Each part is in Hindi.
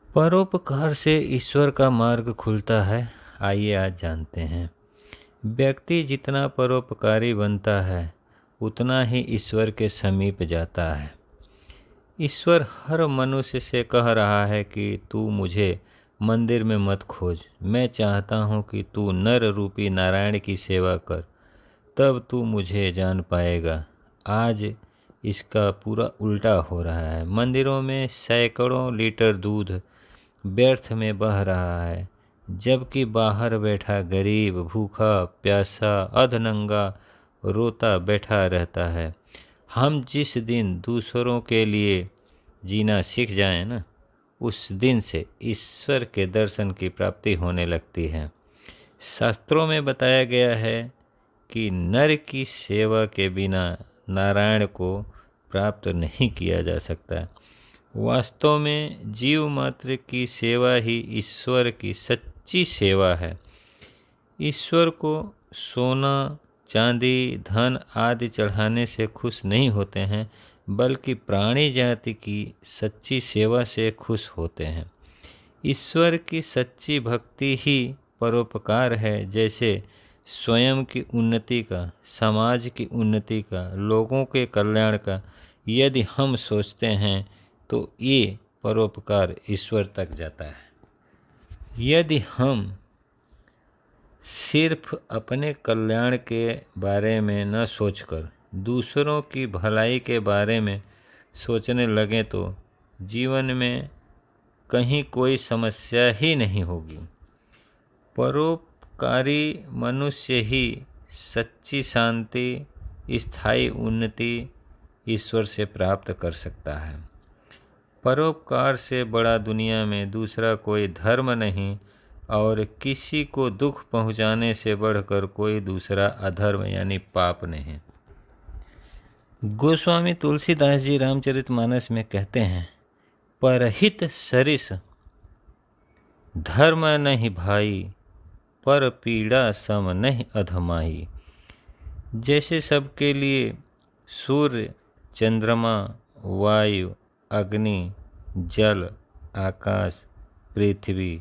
परोपकार से ईश्वर का मार्ग खुलता है। आइए आज जानते हैं। व्यक्ति जितना परोपकारी बनता है उतना ही ईश्वर के समीप जाता है। ईश्वर हर मनुष्य से कह रहा है कि तू मुझे मंदिर में मत खोज, मैं चाहता हूँ कि तू नर रूपी नारायण की सेवा कर, तब तू मुझे जान पाएगा। आज इसका पूरा उल्टा हो रहा है। मंदिरों में सैकड़ों लीटर दूध व्यर्थ में बह रहा है, जबकि बाहर बैठा गरीब भूखा प्यासा अधनंगा रोता बैठा रहता है। हम जिस दिन दूसरों के लिए जीना सीख जाएं ना, उस दिन से ईश्वर के दर्शन की प्राप्ति होने लगती है। शास्त्रों में बताया गया है कि नर की सेवा के बिना नारायण को प्राप्त नहीं किया जा सकता। वास्तव में जीव मात्र की सेवा ही ईश्वर की सच्ची सेवा है। ईश्वर को सोना चांदी धन आदि चढ़ाने से खुश नहीं होते हैं, बल्कि प्राणी जाति की सच्ची सेवा से खुश होते हैं। ईश्वर की सच्ची भक्ति ही परोपकार है। जैसे स्वयं की उन्नति का, समाज की उन्नति का, लोगों के कल्याण का यदि हम सोचते हैं तो ये परोपकार ईश्वर तक जाता है। यदि हम सिर्फ अपने कल्याण के बारे में न सोचकर दूसरों की भलाई के बारे में सोचने लगें तो जीवन में कहीं कोई समस्या ही नहीं होगी। परोपकारी मनुष्य ही सच्ची शांति, स्थायी उन्नति ईश्वर से प्राप्त कर सकता है। परोपकार से बड़ा दुनिया में दूसरा कोई धर्म नहीं, और किसी को दुख पहुंचाने से बढ़कर कोई दूसरा अधर्म यानी पाप नहीं। गोस्वामी तुलसीदास जी रामचरितमानस में कहते हैं, परहित सरिस धर्म नहीं भाई, पर पीड़ा सम नहीं अधमाई। जैसे सबके लिए सूर्य चंद्रमा वायु अग्नि जल आकाश पृथ्वी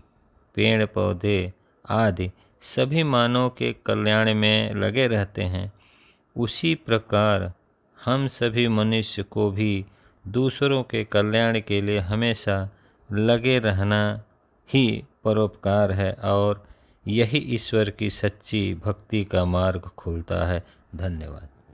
पेड़ पौधे आदि सभी मानव के कल्याण में लगे रहते हैं, उसी प्रकार हम सभी मनुष्य को भी दूसरों के कल्याण के लिए हमेशा लगे रहना ही परोपकार है, और यही ईश्वर की सच्ची भक्ति का मार्ग खोलता है। धन्यवाद।